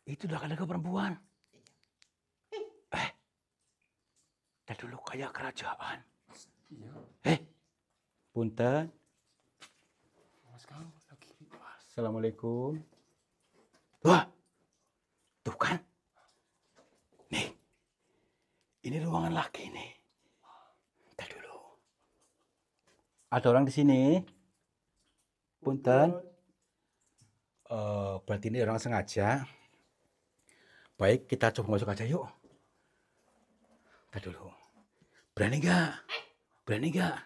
Itu laki-laki perempuan. Dah dulu kayak kerajaan. Iya. Punten. Mas Kang lagi. Assalamualaikum. Wah, tuh kan. Nih, ini ruangan laki nih. Dah dulu. Ada orang di sini. Punten. Berarti ini orang sengaja. Baik, kita coba masuk aja yuk. Dah dulu. Berani nggak? Berani nggak?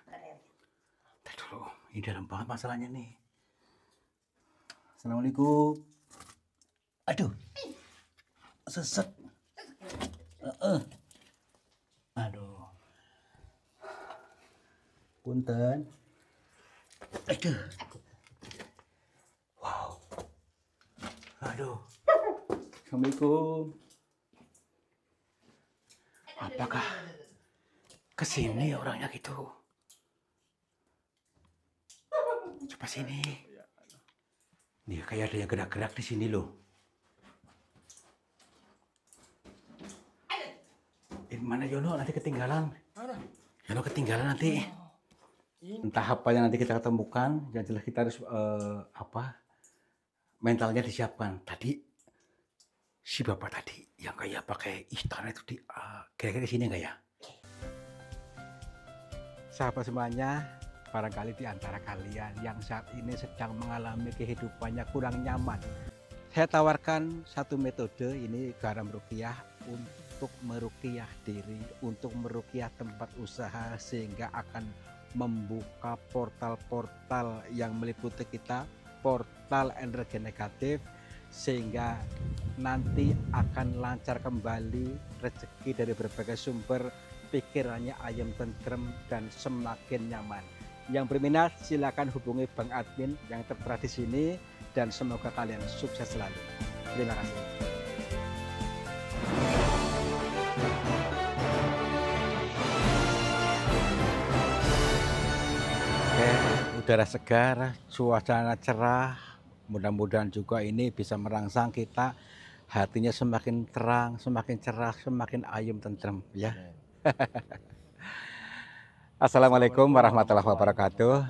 Dah dulu. Ini dalam banget masalahnya nih. Assalamualaikum. Aduh. Seset. Aduh. Punten. Aduh. Wow. Aduh. Assalamualaikum. Apakah kesini orangnya gitu? Coba sini. Nih kayak ada yang gerak-gerak di sini loh. Mana Yono nanti ketinggalan. Yono ketinggalan nanti. Entah apa yang nanti kita ketemukan, yang jelas kita harus mentalnya disiapkan. Tadi si bapak tadi yang kayak pakai istana itu kira-kira di sini enggak ya? Sahabat semuanya, barangkali di antara kalian yang saat ini sedang mengalami kehidupannya kurang nyaman, saya tawarkan satu metode, ini garam ruqyah untuk meruqyah diri, untuk meruqyah tempat usaha, sehingga akan membuka portal-portal yang meliputi kita, portal energi negatif, sehingga nanti akan lancar kembali rezeki dari berbagai sumber, pikirannya ayam tentrem dan semakin nyaman. Yang berminat silakan hubungi Bang Admin yang tertera di sini, dan semoga kalian sukses selalu. Terima kasih. Oke, udara segar, suasana cerah. Mudah-mudahan juga ini bisa merangsang kita, hatinya semakin terang, semakin cerah, semakin ayem tentrem ya. Assalamualaikum warahmatullahi wabarakatuh.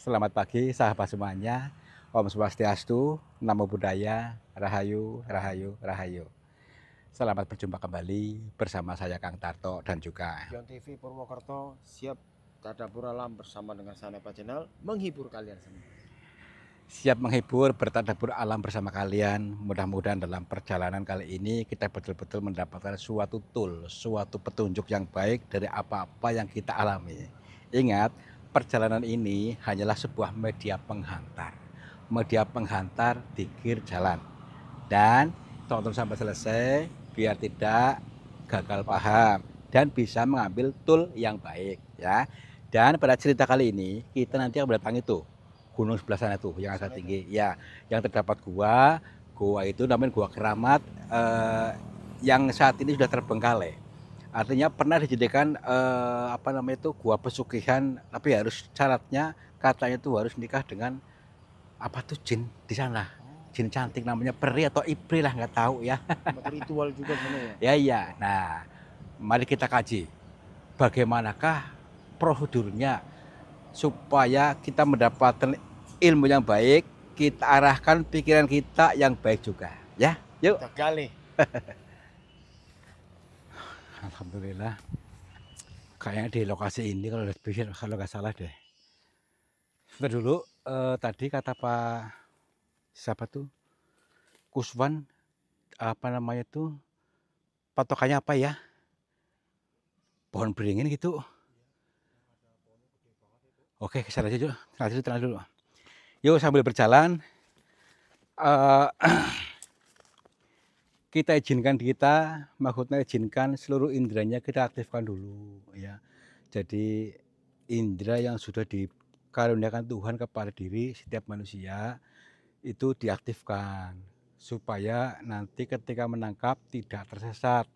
Selamat pagi sahabat semuanya. Om Swastiastu, Namo Buddhaya, Rahayu, Rahayu, Rahayu. Selamat berjumpa kembali bersama saya Kang Tarto dan juga Jangan TV Purwokerto siap tadabur alam bersama dengan Sahabat Channel menghibur kalian semua. siap menghibur, bertadabur alam bersama kalian. Mudah-mudahan dalam perjalanan kali ini kita betul-betul mendapatkan suatu tool, suatu petunjuk yang baik dari apa-apa yang kita alami. Ingat, perjalanan ini hanyalah sebuah media penghantar. Media penghantar di kir jalan. Dan tonton sampai selesai biar tidak gagal paham dan bisa mengambil tool yang baik ya. Dan pada cerita kali ini kita nanti akan mendatangi tuh gunung sebelah sana tuh yang agak tinggi ya, yang terdapat gua itu namanya gua Keramat, yang saat ini sudah terbengkalai. Artinya pernah dijadikan gua pesugihan, tapi harus syaratnya katanya tuh harus nikah dengan jin di sana, jin cantik namanya peri atau ipri lah, nggak tahu ya. Ritual juga sebenarnya ya. Ya. Nah, mari kita kaji bagaimanakah prosedurnya supaya kita mendapatkan ilmu yang baik, kita arahkan pikiran kita yang baik juga ya. Yuk kita gali. Alhamdulillah, kayaknya di lokasi ini kalau nggak salah deh. Sebentar dulu, tadi kata Pak siapa tuh, Kuswan, patokannya apa ya, pohon beringin gitu. Oke, kesana aja dulu, tenang dulu. Yuk sambil berjalan, maksudnya izinkan seluruh indranya kita aktifkan dulu ya. Jadi indera yang sudah dikaruniakan Tuhan kepada diri setiap manusia itu diaktifkan supaya nanti ketika menangkap tidak tersesat.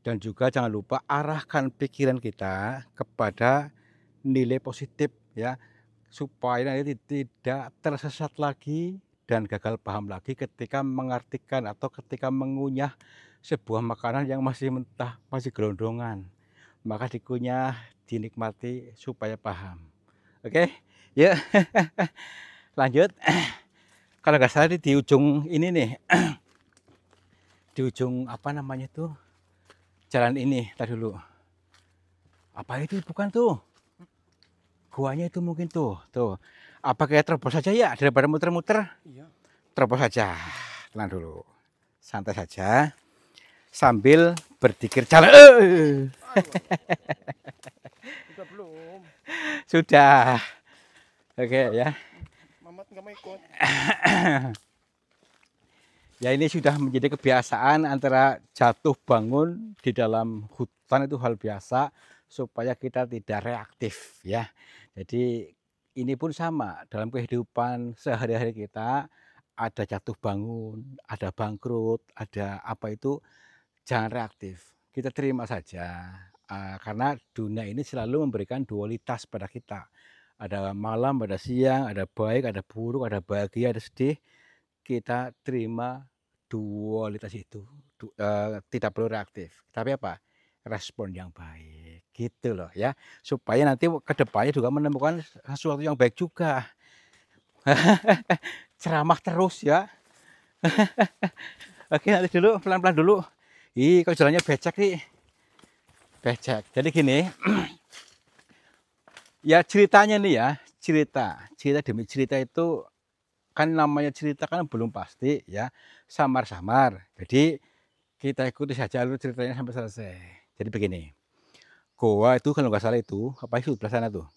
Dan juga jangan lupa arahkan pikiran kita kepada nilai positif ya, supaya nanti tidak tersesat lagi dan gagal paham lagi ketika mengartikan atau ketika mengunyah sebuah makanan yang masih mentah, masih gelondongan. Maka dikunyah, dinikmati supaya paham. Oke, yuk lanjut. Kalau nggak salah di ujung ini nih, di ujung apa namanya tuh, jalan ini, tadi dulu. Apa itu? Bukan tuh. Guanya itu mungkin tuh. Apa kayak terobos saja ya, daripada muter-muter? Iya. Terobos saja. Tenang dulu. Santai saja. Sambil berpikir jalan. Udah belum? Sudah. Oke ya. Mamat nggak mau ikut. Ya ini sudah menjadi kebiasaan antara jatuh bangun di dalam hutan itu hal biasa supaya kita tidak reaktif ya. Jadi ini pun sama dalam kehidupan sehari-hari kita, ada jatuh bangun, ada bangkrut, ada apa itu, jangan reaktif. Kita terima saja karena dunia ini selalu memberikan dualitas pada kita. Ada malam, ada siang, ada baik, ada buruk, ada bahagia, ada sedih. Kita terima dualitas itu, tidak perlu reaktif, tapi apa? Respon yang baik, gitu loh ya. Supaya nanti ke depannya juga menemukan sesuatu yang baik juga. Ceramah terus ya. Oke, nanti dulu, pelan-pelan dulu. Ih, kok jalannya becek nih. Becek. Jadi gini, ya ceritanya nih ya, cerita demi cerita itu kan namanya cerita kan belum pasti ya, samar-samar. Jadi kita ikuti saja alur ceritanya sampai selesai. Jadi begini, goa itu kalau nggak salah itu apa itu sebelah sana tuh,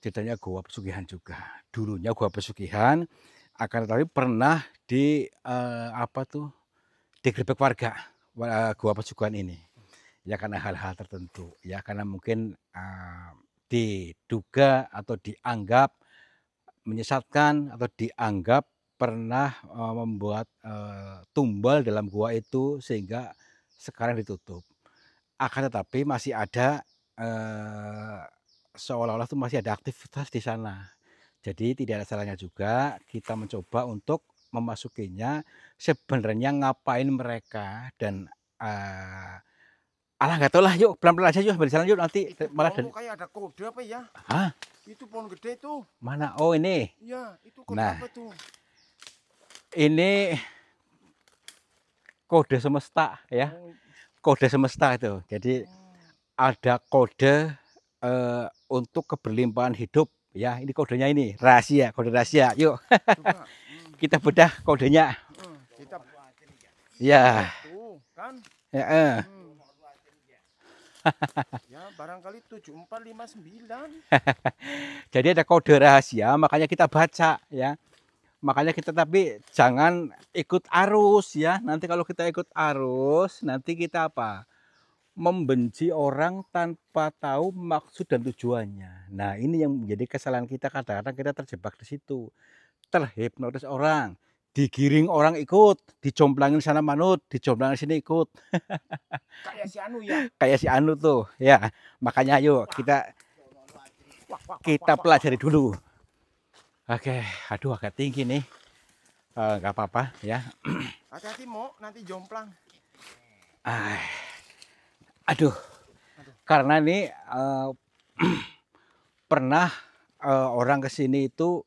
ceritanya goa pesugihan juga. Dulunya goa pesugihan, akan tetapi pernah di apa tuh, digerebek warga goa pesugihan ini. Ya karena hal-hal tertentu, ya karena mungkin diduga atau dianggap menyesatkan atau dianggap pernah membuat tumbal dalam gua itu sehingga sekarang ditutup. Akan tetapi masih ada seolah-olah itu masih ada aktivitas di sana. Jadi tidak ada salahnya juga kita mencoba untuk memasukinya. Sebenarnya ngapain mereka dan alah nggak tahu lah, yuk pelan-pelan aja yuk berjalan yuk nanti Itu malah pohon tuh kayak ada kode apa ya? Hah? Itu pohon gede tuh. Mana? Oh ini. Iya, itu kode Nah, apa tuh? ini kode semesta ya. Oh, Kode semesta itu. Jadi ada kode untuk keberlimpahan hidup ya. Ini kodenya ini rahasia, kode rahasia. Yuk coba. kita bedah kodenya. Kita Ya. tuh kan. Ya, Ya, barangkali 7459. Jadi ada kode rahasia, makanya kita baca ya. Makanya kita tapi jangan ikut arus ya. Nanti kalau kita ikut arus, nanti kita apa? Membenci orang tanpa tahu maksud dan tujuannya. Nah, ini yang menjadi kesalahan kita, kadang-kadang kita terjebak di situ. Terhipnotis orang, digiring orang ikut, dicomplangin sana manut, dicomplangin sini ikut. Kayak si Anu ya. Kayak si Anu tuh, ya. Makanya ayo kita pelajari dulu. Oke, aduh agak tinggi nih. Nggak apa-apa ya. Hati-hati mau nanti jomplang. Aduh, karena ini pernah orang kesini itu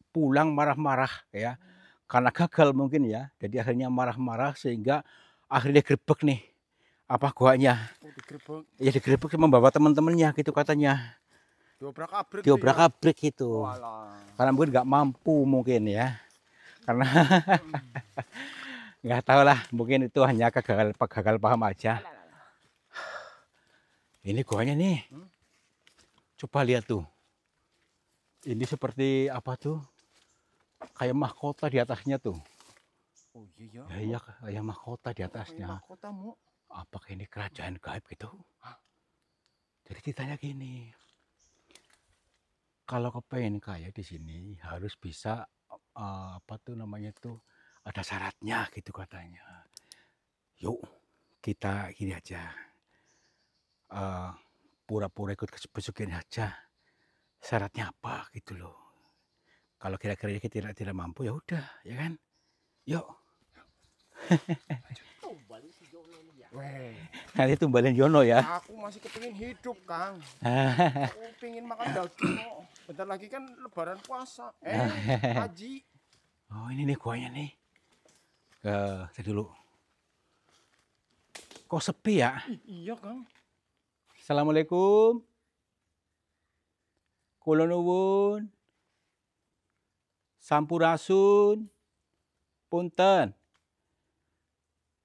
pulang marah-marah ya, karena gagal mungkin ya. Jadi akhirnya marah-marah sehingga akhirnya grebek nih apa guanya. Oh, digerebek. Ya digerebek membawa teman-temannya gitu katanya. Diobrak-abrik. Diobrak-abrik gitu. Walah. Karena mungkin nggak mampu mungkin ya. Karena nggak tahu lah, mungkin itu hanya gagal paham aja. Ini guanya nih. Coba lihat tuh. Ini seperti apa tuh? Kayak mahkota di atasnya tuh. Oh iya. Ya, kayak mahkota di atasnya. Mahkota mu. Apakah ini kerajaan gaib gitu? Jadi ceritanya gini. Kalau kepengen kaya di sini harus bisa apa tuh namanya tuh, ada syaratnya gitu katanya. Yuk kita gini aja. Pura-pura ikut ke pesugihan aja. Syaratnya apa gitu loh. Kalau kira-kira kita tidak mampu ya udah, ya kan? Yuk. Tumbalin si Jono nih ya. Weh, Nanti tumbalin Jono ya. aku masih kepingin hidup, Kang. Aku pingin makan daging kok. Bentar lagi kan lebaran puasa. Haji. Oh, ini nih kuahnya nih. Saya dulu. Kok sepi ya? Iya, Kang. Assalamualaikum. Kula nuwun. Sampurasun. Punten.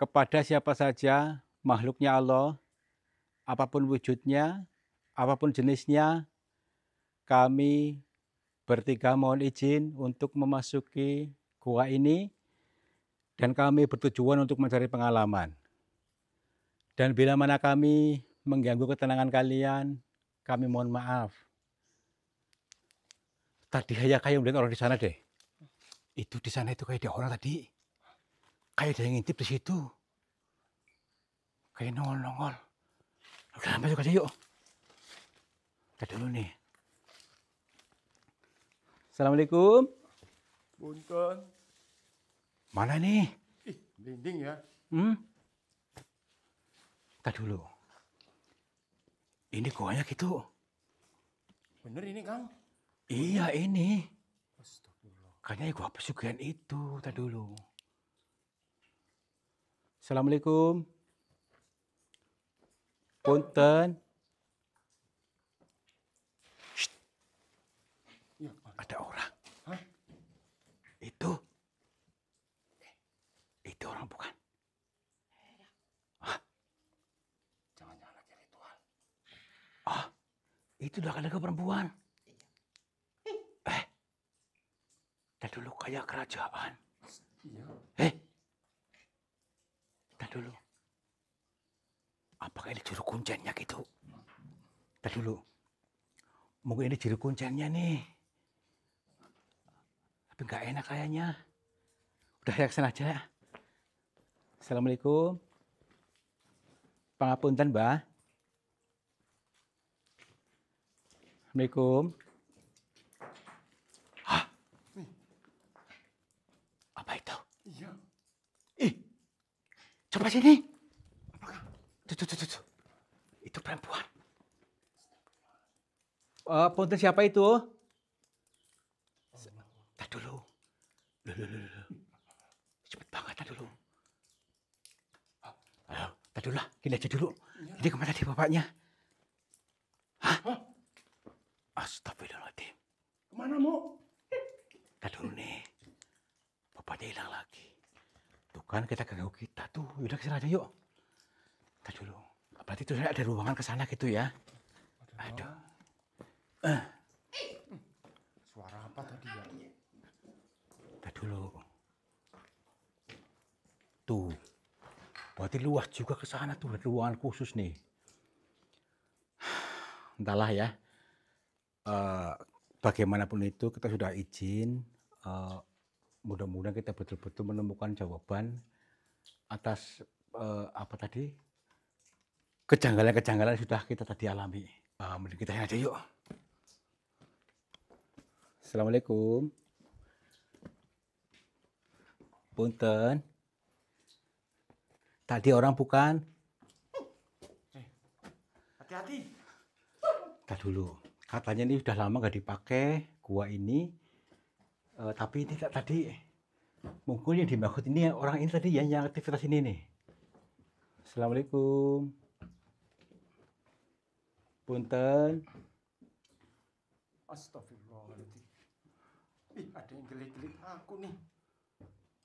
Kepada siapa saja makhluknya Allah, apapun wujudnya, apapun jenisnya, kami bertiga mohon izin untuk memasuki gua ini dan kami bertujuan untuk mencari pengalaman. Dan bila mana kami mengganggu ketenangan kalian, kami mohon maaf. Tadi kayak melihat orang di sana deh. Itu di sana itu kayak ada orang tadi. Kayak ada yang ngintip di situ. Kayak nongol-nongol. Udah masuk aja yuk. Kita dulu nih. Assalamualaikum. Bukan. Mana nih? Ih, blinding ya. Kita dulu. Ini goanya gitu. Bener ini, Kang? Iya ini. Astagfirullah. Kayaknya gua pesugihan itu. Kita dulu. Assalamualaikum. Punten. Shh. Ya, ada orang. Hah? Itu orang bukan? Hah? Jangan-jangan lagi ritual. Ah, itu laki-laki perempuan. Kita dulu kayak kerajaan. Iya. Kita dulu. Apakah ini juru kuncennya gitu? Kita dulu. Mungkin ini juru kuncennya nih. Tapi nggak enak kayaknya. Udah saya kesana aja. Assalamualaikum. Pangapunten, Mbah. Assalamualaikum. Hah? Apa itu? Iya. Ih, coba sini. Tuh. Itu perempuan. Punten siapa itu? Tar dulu. Loh. Cepet banget, tar dulu. Ayo, tar dulu lah. Gini aja dulu. Ini kemana tadi bapaknya? Hah? Astagfirullahaladzim. Kemana, Mo? Tar dulu nih. Bapaknya hilang lagi. Tuh kan kita ganggu kita tuh. Yaudah kesana aja yuk. Tar dulu. Berarti itu ada ruangan ke sana gitu ya. Aduh. Suara apa tadi ya? Tar dulu. Tuh. Berarti luas juga ke sana tuh, ada ruangan khusus nih. Entahlah ya. Bagaimanapun itu kita sudah izin. Mudah-mudahan kita betul-betul menemukan jawaban atas apa tadi? Kejanggalan-kejanggalan sudah kita tadi alami. Mending kita aja yuk. Assalamualaikum. Punten. Tadi orang bukan? Hati-hati. Kita dulu. Katanya ini sudah lama nggak dipakai gua ini. Tapi tidak tadi. Mungkin yang dimaksud ini orang ini tadi yang aktivitas ini nih. Assalamualaikum. Punten. Astagfirullahaladzim. Ih, ada yang gelik-gelik aku nih.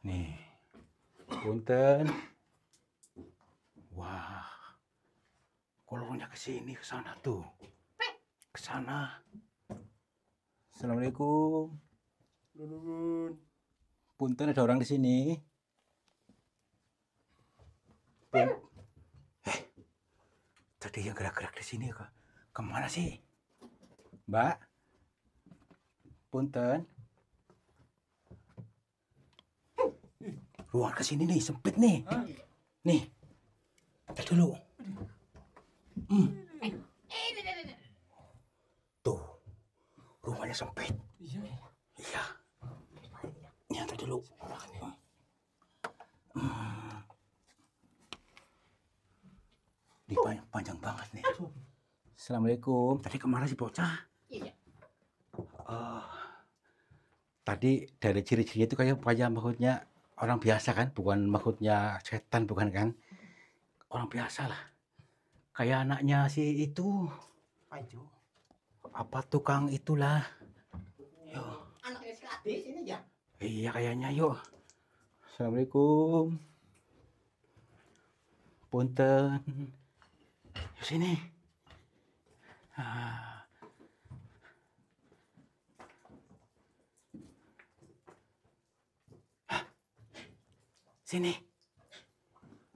Nih. Punten. Wah. Kolongnya ke sini, ke sana tuh. Ke sana. Assalamualaikum. Nuhun. Punten, ada orang di sini. Tadi yang gerak-gerak di sini kemana sih? Mbak? Punten. Ruang ke sini nih, sempit nih. Nih. Kita dulu. Tuh. Rumahnya sempit. Iya. Iya. Nyantai dulu. Ini panjang banget nih. Assalamualaikum. Tadi kemana sih bocah? Iya. Tadi dari ciri-cirinya itu kayak maksudnya orang biasa kan? Bukan maksudnya setan, bukan kan? Orang biasa lah. Kayak anaknya si itu. Ayo. Apa tukang itulah. Yuk. Anaknya si Adis ini ya? Iya kayaknya, yuk. Assalamualaikum. Punten. Yuk sini. Sini.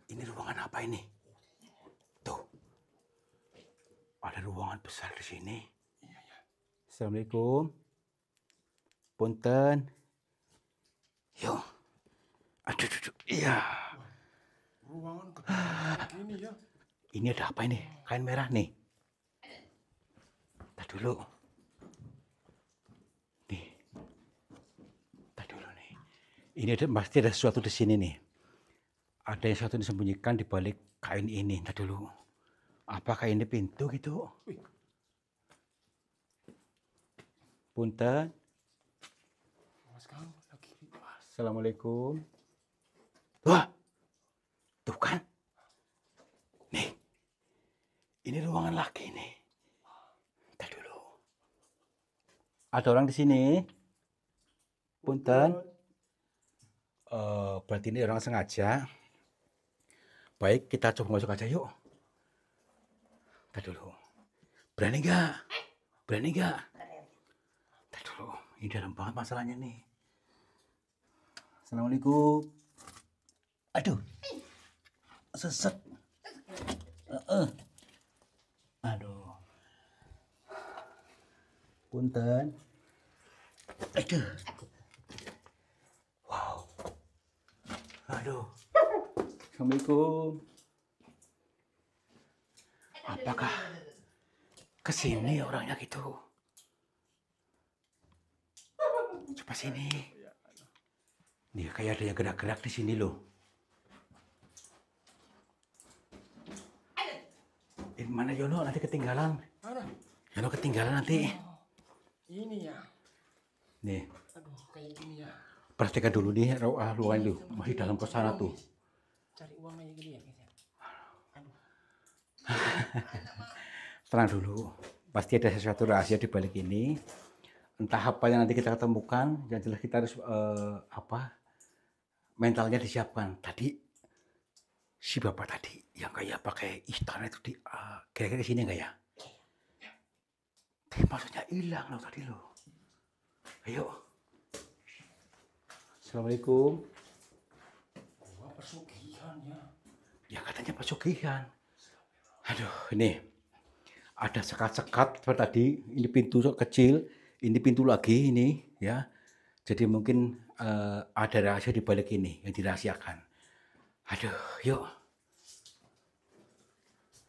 Ini ruangan apa ini? Tuh. Ada ruangan besar di sini. Assalamualaikum. Punten. Yuk. Aduh. Iya. Ruangan gede gini ya. Ini ada apa ini? Kain merah nih. Tadi dulu. Nih. Tadi dulu nih. Ini pasti ada sesuatu di sini nih. Ada yang sesuatu disembunyikan di balik kain ini. Tadi dulu. Apakah ini pintu gitu? Punten. Assalamualaikum. Wah. Tuh kan. Nih. Ini ruangan laki nih. Tadi dulu. Ada orang di sini. Punten. Berarti ini orang sengaja. Baik, kita coba masuk aja yuk. Tadi dulu. Berani nggak? Berani nggak? Tadi dulu. Ini dalam banget masalahnya nih. Assalamualaikum. Aduh. Sesek. Aduh. Punten. Aduh. Wow. Aduh. Assalamualaikum. Apakah kesini orangnya gitu? Coba sini. Nih kayak ada yang gerak-gerak di sini loh. Ini mana Yono? Nanti ketinggalan. Mana? Yono ketinggalan nanti. Ini ya. Nih. Aduh, kayak gini ya. Perhatikan dulu nih ruangan itu masih dalam ke sana tuh. Cari uang kayak gini ya, guys ya. Aduh. Tenang dulu. Pasti ada sesuatu rahasia di balik ini. Entah apa yang nanti kita ketemukan, yang jelas kita harus mentalnya disiapkan. Tadi si bapak tadi yang kayak pakai istana itu kira-kira di sini enggak ya? Maksudnya hilang loh tadi loh. Ayo. Assalamualaikum. Gua pesugihan ya. Ya katanya pesugihan. Aduh, ini ada sekat-sekat seperti tadi. Ini pintu kecil, ini pintu lagi ini ya. Jadi mungkin ada rahasia di balik ini yang dirahasiakan. Aduh, yuk.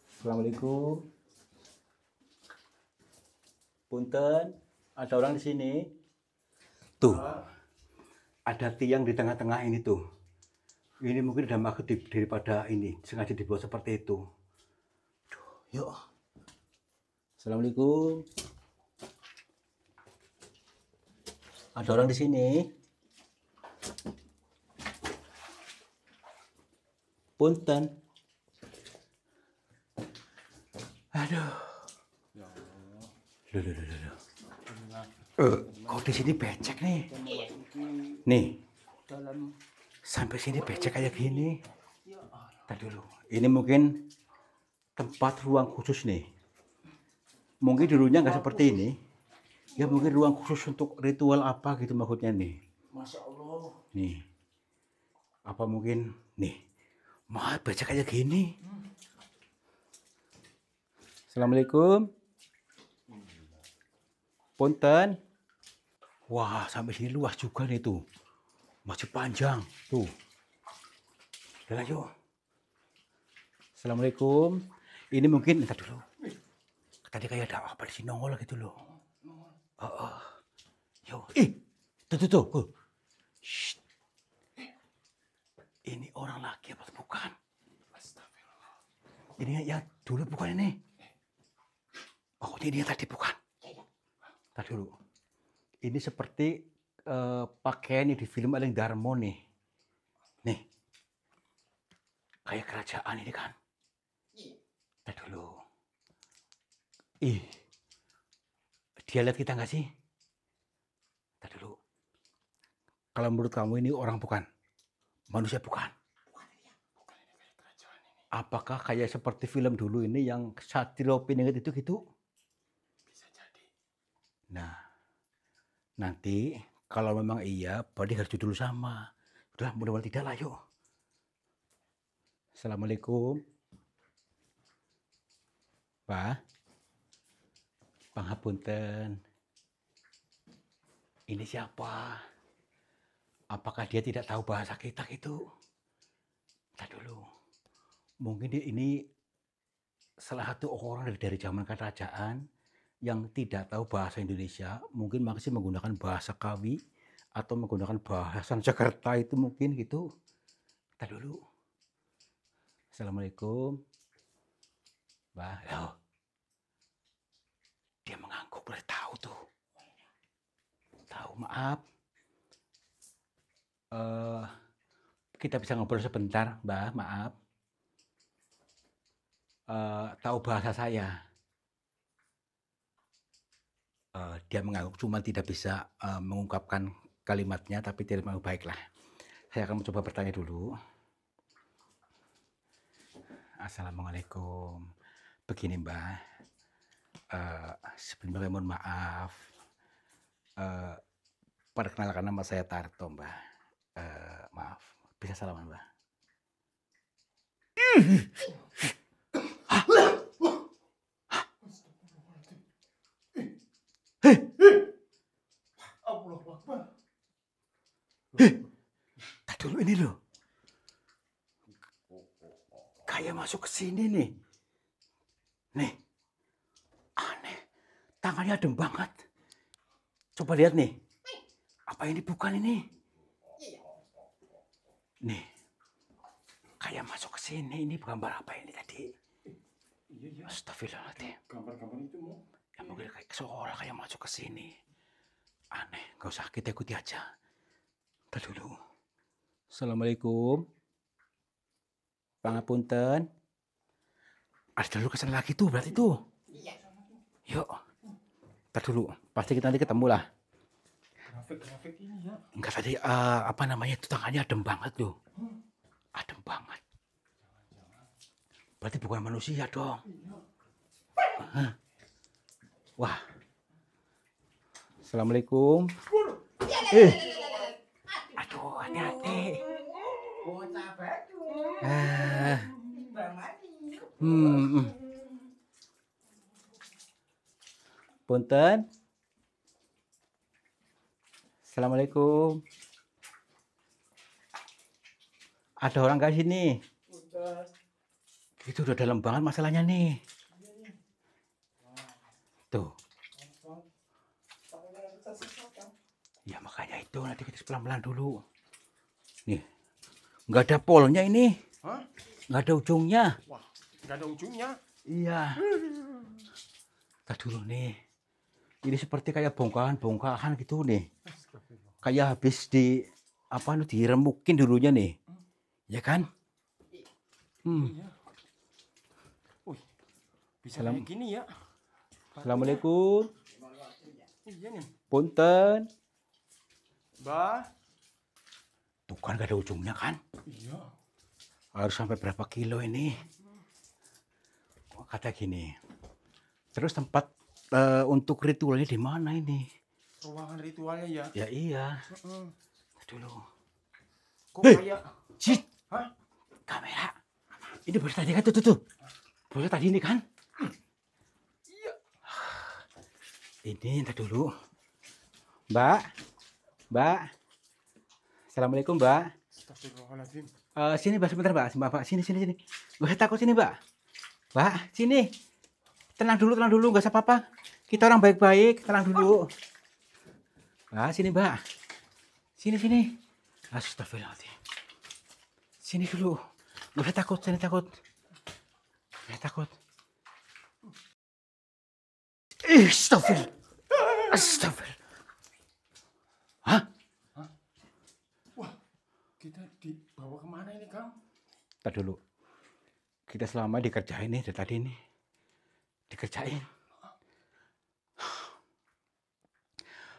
Assalamualaikum. Punten, ada orang di sini. Tuh, ada tiang di tengah-tengah ini tuh. Ini mungkin ada maksud daripada ini, sengaja dibuat seperti itu. Aduh, yuk. Assalamualaikum. Ada orang di sini. Punten. Aduh. Loh. Kok di sini becek nih? Nih. Sampai sini becek kayak gini. Tadi dulu. Ini mungkin tempat ruang khusus nih. Mungkin dulunya nggak seperti ini. Ya mungkin ruang khusus untuk ritual apa gitu maksudnya nih. Masya Allah. Nih. Apa mungkin nih. Mah baca kayak gini. Assalamualaikum. Punten. Wah, sampai sini luas juga nih tuh. Masih panjang tuh. Udah yuk. Assalamualaikum. Ini mungkin entar dulu. Tadi kayak ada apa di sini nongol gitu loh. Yo, Tuh. Shh. Ini orang laki apa bukan? Ini ya dulu bukan ini. Oh, ini yang tadi bukan. Tadi dulu. Ini seperti pakaian yang di film Aling Darmo nih. Nih. Kayak kerajaan ini kan. Tadi dulu. Ih. Dia lihat kita nggak sih? Tadi dulu. Kalau menurut kamu ini orang bukan? Manusia bukan? Apakah kayak seperti film dulu ini yang Satrio Piningit itu gitu? Bisa jadi. Nah, nanti kalau memang iya, berarti harus dulu sama. Udah, mudah-mudahan tidak lah, yuk. Assalamualaikum. Pak. Pangapunten. Ini siapa? Apakah dia tidak tahu bahasa kita gitu? Kita dulu. Mungkin dia ini salah satu orang dari zaman kerajaan yang tidak tahu bahasa Indonesia. Mungkin masih menggunakan bahasa Kawi atau menggunakan bahasa Jakarta itu mungkin gitu. Kita dulu. Assalamualaikum. Bah, loh. Dia mengangguk, boleh tahu tuh. Tahu, maaf. Kita bisa ngobrol sebentar, Mbak, maaf. Tahu bahasa saya. Dia mengangguk, cuma tidak bisa mengungkapkan kalimatnya, tapi tidak mau. Baiklah. Saya akan mencoba bertanya dulu. Assalamualaikum. Begini, Mbak. Sebelumnya mohon maaf. Perkenalkan, nama saya Tarto, Mbak. Maaf, bisa salaman, Mbak? Tak dulu ini loh. Kayak masuk ke sini nih. Nih. Aneh. Tangannya adem banget. Coba lihat nih. Apa ini bukan ini? Nih. Kayak masuk ke sini. Ini gambar apa ini tadi? Iya. Astagfirullahaladzim. Gambar-gambar itu mau. Ya mungkin kayak seolah kayak masuk ke sini. Aneh. Gak usah, kita ikuti aja. Ntar dulu. Assalamualaikum. Pangapunten. Ada dulu kesana lagi tuh berarti tuh. Yuk. Ntar dulu. Pasti kita nanti ketemu lah. Grafik ini ya. Enggak tadi apa namanya itu tangannya adem banget loh. Adem banget. Berarti bukan manusia dong. Wah. Assalamualaikum. Aduh, hati-hati. Punten. Assalamualaikum. Ada orang nggak sini? Itu udah dalam banget masalahnya nih. Tuh. Ya makanya itu nanti kita pelan-pelan dulu. Nih, nggak ada polnya ini. Hah? Nggak ada ujungnya. Wah, nggak ada ujungnya. Iya. Kita dulu nih. Ini seperti kayak bongkahan gitu nih. Kayak habis diremukin dulunya nih. Ya kan? Iya. Wih, bisa kayak gini ya. Assalamualaikum. Iya nih. Punten. Mbak. Tuh kan gak ada ujungnya kan? Iya. Harus sampai berapa kilo ini? Kata gini. Terus tempat untuk ritualnya di mana ini? Ruangan ritualnya ya? Ya iya. Dulu. Kok kayak? Shit. Hah? Kamera. Ini baru tadi kan tuh. Baru tadi ini kan? Iya. Ini entar dulu. Mbak. Assalamualaikum, Mbak. Astagfirullahaladzim. Sini, Mbak, sebentar, Mbak. Mbak, sini. Gak usah takut sini, Mbak. Mbak, sini. Tenang dulu, gak usah apa-apa. Kita orang baik-baik, tenang dulu. Mbak, sini, Mbak. Sini. Astagfirullahaladzim. Sini dulu. Nggak usah takut, sini takut. Nggak takut. Astagfirullah. Hah? Wah, kita dibawa kemana ini, Kang? Ntar dulu. Kita selama dikerjain nih dari tadi nih. Dikerjain.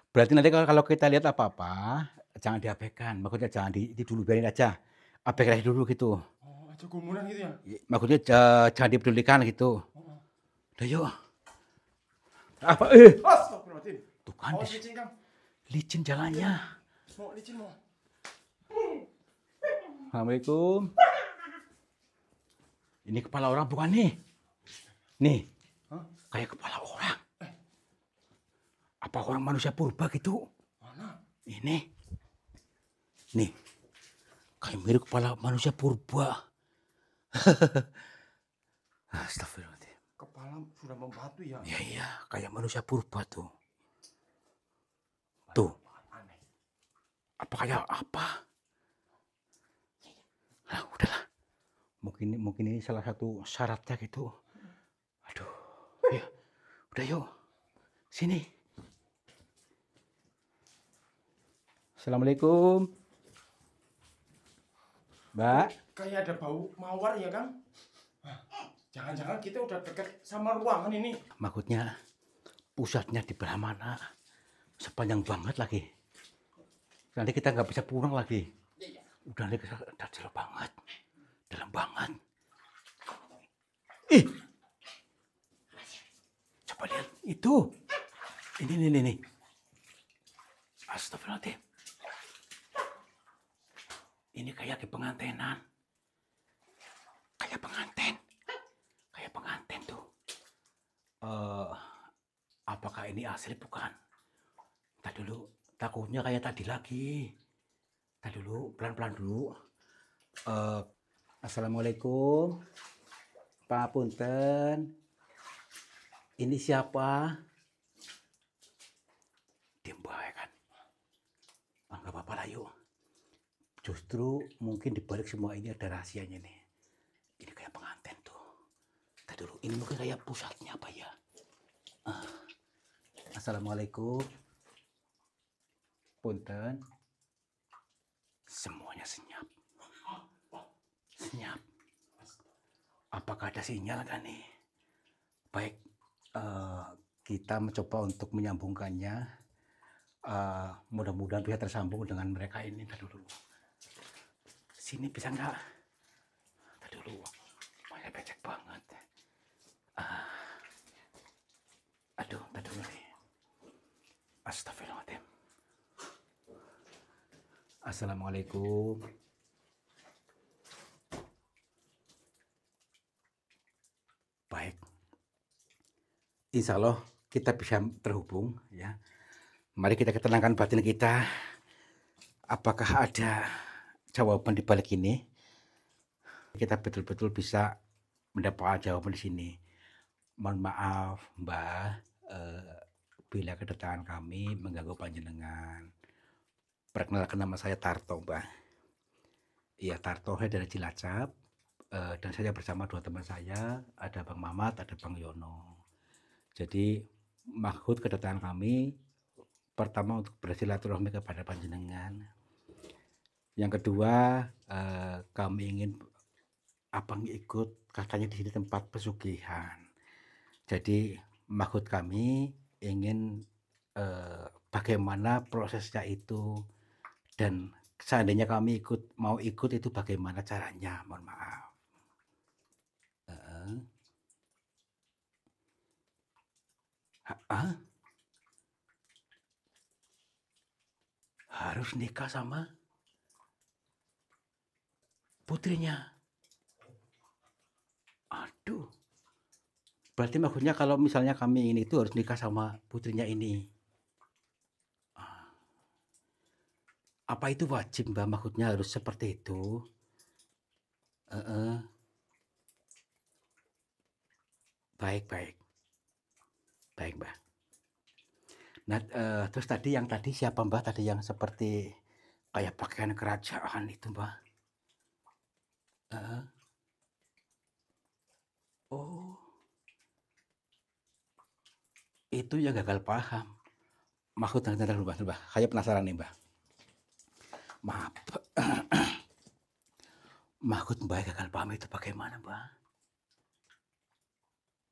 Berarti nanti kalau kita lihat apa-apa, jangan diabaikan. Maksudnya jangan dulu, biarin aja. Abaikan aja dulu gitu. Oh, aja gumunan gitu ya? Maksudnya jangan dipedulikan gitu. Udah yuk. Apa? Astagfirullahaladzim. Tuh kan. Oh, licin, Kang. Licin jalannya. Mau licin mau. Assalamualaikum. Ini kepala orang bukan nih? Nih. Hah? Kayak kepala orang. Apa orang manusia purba gitu? Mana? Ini. Nih. Kayak mirip kepala manusia purba. Astagfirullahaladzim. Kepala sudah membatu ya? Iya, kayak manusia purba tuh. Tuh. Aneh. Apa kayak apa? Nah, udahlah. Mungkin ini salah satu syaratnya gitu. Aduh. Ya. Udah yuk. Sini. Assalamualaikum. Mbak. Kayak ada bau mawar ya, Kang? Jangan-jangan kita udah dekat sama ruangan ini. Maksudnya pusatnya di belah mana? Sepanjang banget lagi. Nanti kita nggak bisa pulang lagi. Udah dalam banget. Dalam banget. Ih. Coba lihat. Itu. Ini. Astagfirullahaladzim. Ini kayak di pengantenan. Kayak penganten tuh. Apakah ini asli bukan? Tadi dulu, takutnya kayak tadi lagi. Tadi dulu, pelan-pelan dulu. Assalamualaikum. Pak Punten. Ini siapa? Diem baik kan? Nggak apa-apa lah yuk. Justru mungkin dibalik semua ini ada rahasianya nih. Ini kayak pengantin tuh. Tadi dulu, ini mungkin kayak pusatnya apa ya? Assalamualaikum. Punten. Semuanya senyap. Senyap. Apakah ada sinyal kan nih? Baik, kita mencoba untuk menyambungkannya. Mudah-mudahan bisa tersambung dengan mereka ini. Tadi dulu. Sini bisa nggak? Tadi dulu. Banyak becek banget. Aduh, tadi dulu nih. Astagfirullahaladzim. Assalamualaikum. Baik. Insya Allah kita bisa terhubung ya. Mari kita ketenangkan batin kita. Apakah ada jawaban di balik ini? Kita betul-betul bisa mendapat jawaban di sini. Mohon maaf, Mbak, bila kedatangan kami mengganggu panjenengan. Perkenalkan, nama saya Tarto, Mbak. Iya, Tarto, saya dari Cilacap. Dan saya bersama dua teman saya, ada Bang Mamat, ada Bang Yono. Jadi maksud kedatangan kami pertama untuk bersilaturahmi kepada panjenengan. Yang kedua, kami ingin abang ikut, katanya di sini tempat pesugihan. Jadi maksud kami ingin bagaimana prosesnya itu, dan seandainya kami mau ikut itu bagaimana caranya, mohon maaf. Harus nikah sama putrinya. Aduh. Berarti maksudnya kalau misalnya kami ini itu harus nikah sama putrinya ini. Apa itu wajib, Mbak? Maksudnya harus seperti itu? Baik, Mbak. Nah, terus tadi siapa, Mbak? Tadi yang seperti kayak pakaian kerajaan itu, Mbah. Heeh. Oh, itu yang gagal paham. Maksudnya dulu, Mbah. Saya penasaran nih, Mbah. Maaf. Maksud Mbah gagal paham itu bagaimana, Mbah?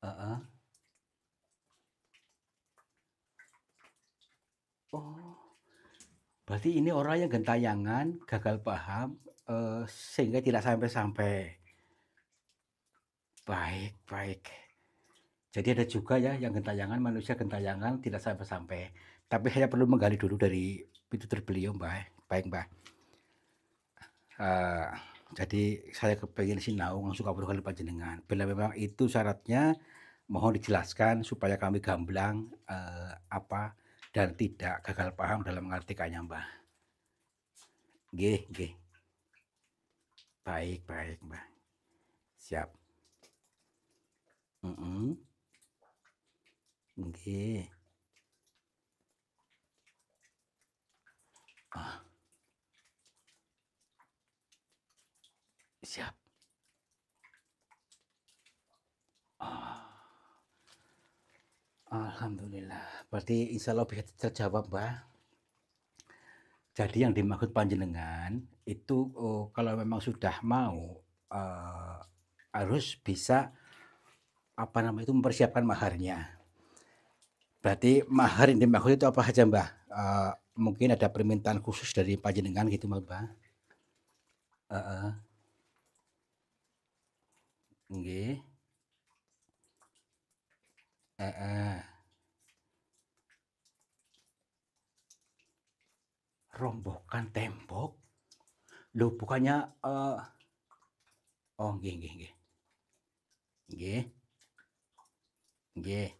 Heeh. Oh, berarti ini orang yang gentayangan, gagal paham, sehingga tidak sampai-sampai. Baik, baik. Jadi ada juga ya yang gentayangan, manusia gentayangan tidak sampai-sampai. Tapi saya perlu menggali dulu dari pitutur beliau, Mbah. Baik, Mbah. Jadi saya kepengen sinau langsung kabur kali panjenengan. Bila memang itu syaratnya, mohon dijelaskan supaya kami gamblang apa dan tidak gagal paham dalam mengartikannya, Mbah. Nggih, nggih. Baik, baik, Mbah. Siap. Nggih. Siap. Alhamdulillah. Berarti insya Allah bisa terjawab, Mbah. Jadi yang dimaksud panjenengan itu kalau memang sudah mau harus bisa itu mempersiapkan maharnya. Berarti mahar yang dimaksud itu apa saja, Mbah? Mungkin ada permintaan khusus dari panjenengan gitu, Mbah. Nggih. Rombokkan tembok. Loh, bukannya oh, nggih, nggih, nggih. Nggih. Nggih.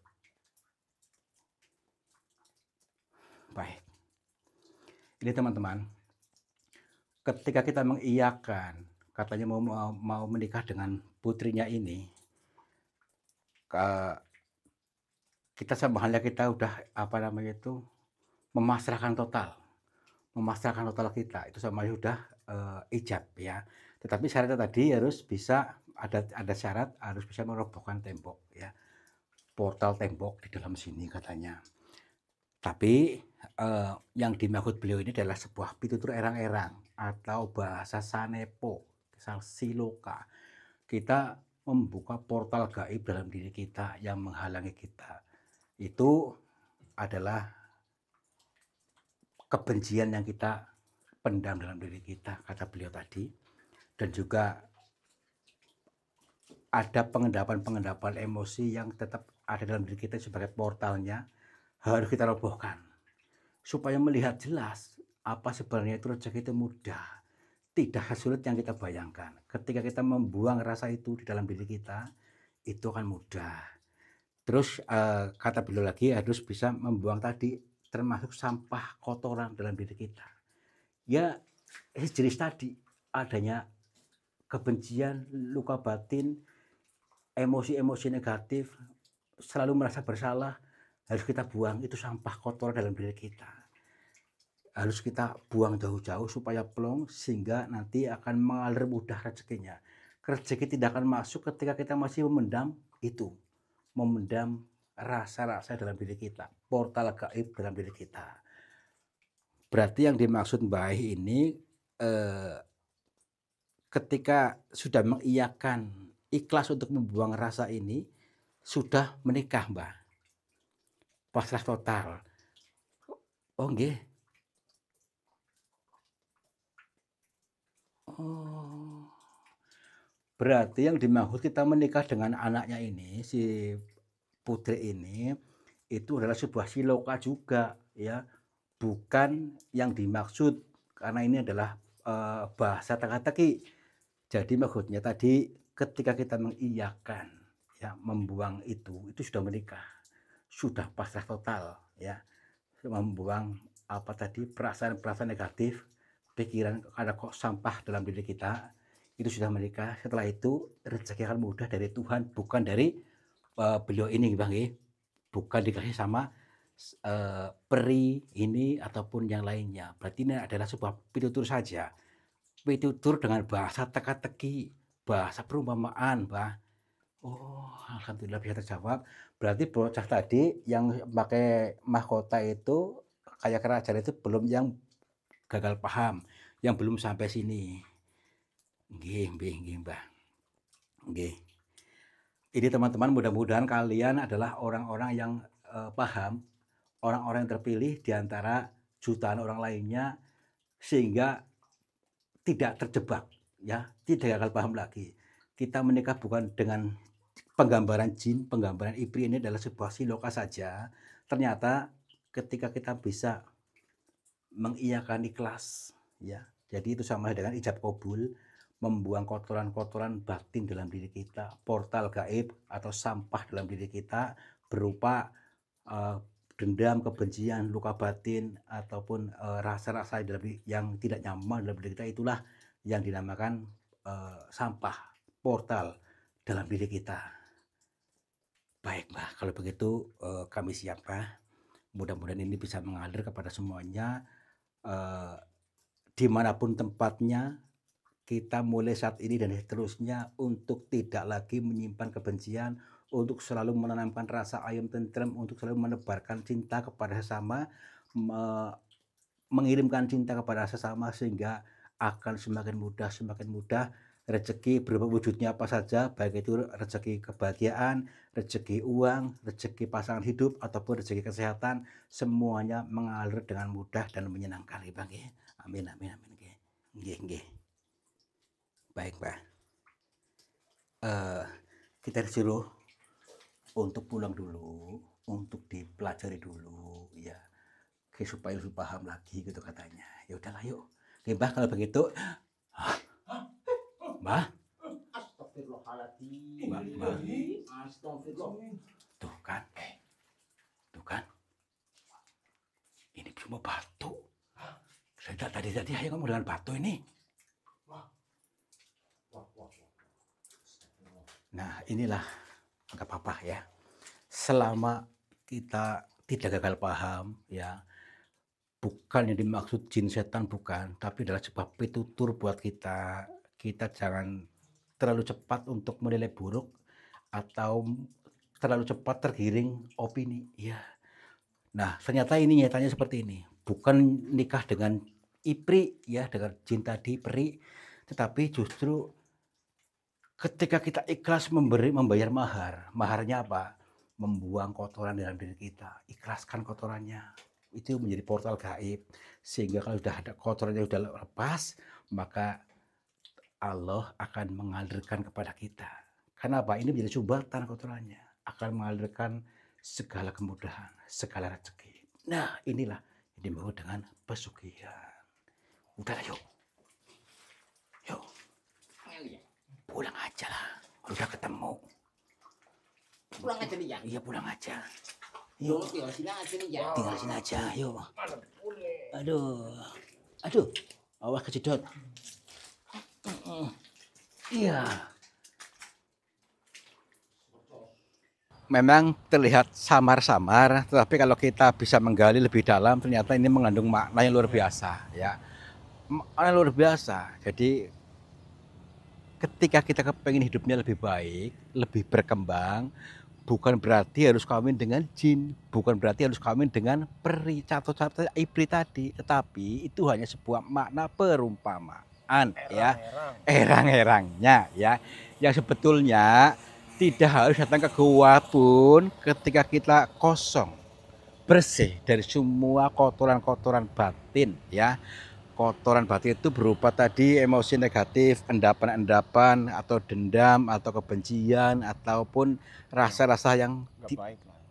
Baik. Ini teman-teman, ketika kita mengiyakan katanya mau menikah dengan putrinya ini, kita sama halnya kita udah memasrahkan total kita itu sama sudah ijab ya. Tetapi syaratnya tadi harus bisa ada syarat harus bisa merobohkan tembok ya, portal tembok di dalam sini katanya. Tapi yang dimaksud beliau ini adalah sebuah pitutur erang-erang atau bahasa sanepo, siloka. Kita membuka portal gaib dalam diri kita yang menghalangi kita. Itu adalah kebencian yang kita pendam dalam diri kita, kata beliau tadi. Dan juga ada pengendapan emosi yang tetap ada dalam diri kita sebagai portalnya harus kita robohkan. Supaya melihat jelas apa sebenarnya itu rezeki itu mudah. Tidak sulit yang kita bayangkan. Ketika kita membuang rasa itu di dalam diri kita, itu akan mudah. Terus kata beliau lagi harus bisa membuang tadi termasuk sampah kotoran dalam diri kita. Ya jenis tadi adanya kebencian, luka batin, emosi-emosi negatif, selalu merasa bersalah, harus kita buang. Itu sampah kotor dalam diri kita. Harus kita buang jauh-jauh supaya plong, sehingga nanti akan mengalir mudah rezekinya. Rezeki tidak akan masuk ketika kita masih memendam itu. Memendam rasa-rasa dalam diri kita. Portal gaib dalam diri kita. Berarti yang dimaksud Mbah ini ketika sudah mengiyakan ikhlas untuk membuang rasa ini, sudah menikah, Mbah. Pasrah total. Oh, nggih. Oh. Berarti yang dimaksud kita menikah dengan anaknya ini, si putri ini, itu adalah sebuah siloka juga, ya. Bukan yang dimaksud, karena ini adalah bahasa teka-teki. Jadi maksudnya tadi ketika kita mengiyakan, ya, membuang itu sudah menikah, sudah pasrah total, ya, membuang perasaan-perasaan negatif, pikiran ada kok sampah dalam diri kita, itu sudah menikah. Setelah itu rezeki akan mudah dari Tuhan, bukan dari beliau ini, Bang, bukan dikasih sama peri ini ataupun yang lainnya. Berarti ini adalah sebuah pitutur saja. Pitutur dengan bahasa teka-teki, bahasa perumpamaan, Mbah. Oh, alhamdulillah bisa terjawab. Berarti bocah tadi yang pakai mahkota itu kayak kerajaan itu belum yang gagal paham, yang belum sampai sini. Nggih, nggih, Mbah. Nggih. Ini teman-teman mudah-mudahan kalian adalah orang-orang yang paham, orang-orang yang terpilih di antara jutaan orang lainnya sehingga tidak terjebak, ya, tidak gagal paham lagi. Kita menikah bukan dengan penggambaran jin, penggambaran iblis, ini adalah sebuah siloka saja. Ternyata ketika kita bisa mengiyakan ikhlas, ya, jadi itu sama dengan ijab kabul, membuang kotoran-kotoran batin dalam diri kita, portal gaib atau sampah dalam diri kita berupa dendam, kebencian, luka batin ataupun rasa-rasa yang tidak nyaman dalam diri kita, itulah yang dinamakan sampah, portal dalam diri kita. Baik, Mbah, kalau begitu kami siap, Mbah. Mudah-mudahan ini bisa mengalir kepada semuanya, dimanapun tempatnya. Kita mulai saat ini dan seterusnya untuk tidak lagi menyimpan kebencian, untuk selalu menanamkan rasa ayam tentrem, untuk selalu menebarkan cinta kepada sesama, mengirimkan cinta kepada sesama, sehingga akan semakin mudah rezeki berupa wujudnya apa saja, baik itu rezeki kebahagiaan, rezeki uang, rezeki pasangan hidup, ataupun rezeki kesehatan, semuanya mengalir dengan mudah dan menyenangkan. Amin, amin, amin. Nggih. Baik, Mbak. Kita disuruh untuk pulang dulu, untuk dipelajari dulu, ya, supaya lebih paham lagi gitu katanya. Ya udahlah, yuk. Oke, Mbak, kalau begitu, Mbak. Astagfirullahaladzim. Mbak. Astagfirullah. Tuh kan. Ini cuma batu. Saya tadi ayo ngomong dengan batu ini. Nah, inilah nggak apa-apa ya. Selama kita tidak gagal paham, ya, bukan yang dimaksud jin setan, bukan, tapi adalah sebuah pitutur buat kita. Kita jangan terlalu cepat untuk menilai buruk atau terlalu cepat tergiring opini. Ya. Nah, ternyata ini nyatanya seperti ini. Bukan nikah dengan ipri, ya, dengan jin tadi, peri, tetapi justru ketika kita ikhlas membayar maharnya apa? Membuang kotoran dalam diri kita, ikhlaskan kotorannya. Itu menjadi portal gaib, sehingga kalau sudah ada kotoran yang sudah lepas, maka Allah akan mengalirkan kepada kita. Kenapa? Ini menjadi sumbatan kotorannya, akan mengalirkan segala kemudahan, segala rezeki. Nah, inilah yang dimaksud dengan pesugihan. Udah, yuk. Pulang aja lah, udah ketemu. Pulang aja nih ya. Iya, pulang aja. Yuk, tinggal sini aja nih ya. Tinggal sini aja, yuk. Aduh, awas kejedot. Iya. Memang terlihat samar-samar, tetapi kalau kita bisa menggali lebih dalam, ternyata ini mengandung makna yang luar biasa, ya. Makna luar biasa. Jadi ketika kita kepengen hidupnya lebih baik, lebih berkembang, bukan berarti harus kawin dengan jin, bukan berarti harus kawin dengan peri, catat iblis tadi, tetapi itu hanya sebuah makna perumpamaan, ya, erang-erangnya, ya, yang sebetulnya tidak harus datang ke gua pun ketika kita kosong, bersih dari semua kotoran-kotoran batin, ya. Kotoran batin itu berupa tadi emosi negatif, endapan-endapan atau dendam atau kebencian ataupun rasa-rasa yang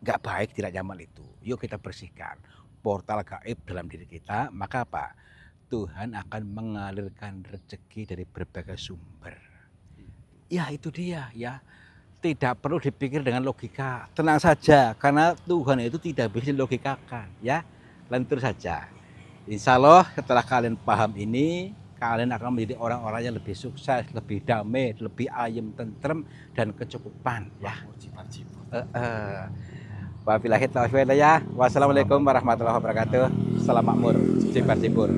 nggak baik, tidak nyaman itu. Yuk kita bersihkan portal gaib dalam diri kita, maka apa? Tuhan akan mengalirkan rezeki dari berbagai sumber. Ya, itu dia, ya. Tidak perlu dipikir dengan logika, tenang saja, karena Tuhan itu tidak bisa dilogikakan, ya. Lentur saja. Insya Allah setelah kalian paham ini, kalian akan menjadi orang-orang yang lebih sukses, lebih damai, lebih ayem, tentrem, dan kecukupan. Ya. Wabillahi taufiq wal hidayah. Wassalamualaikum warahmatullahi wabarakatuh. Salam makmur, cibar cibur.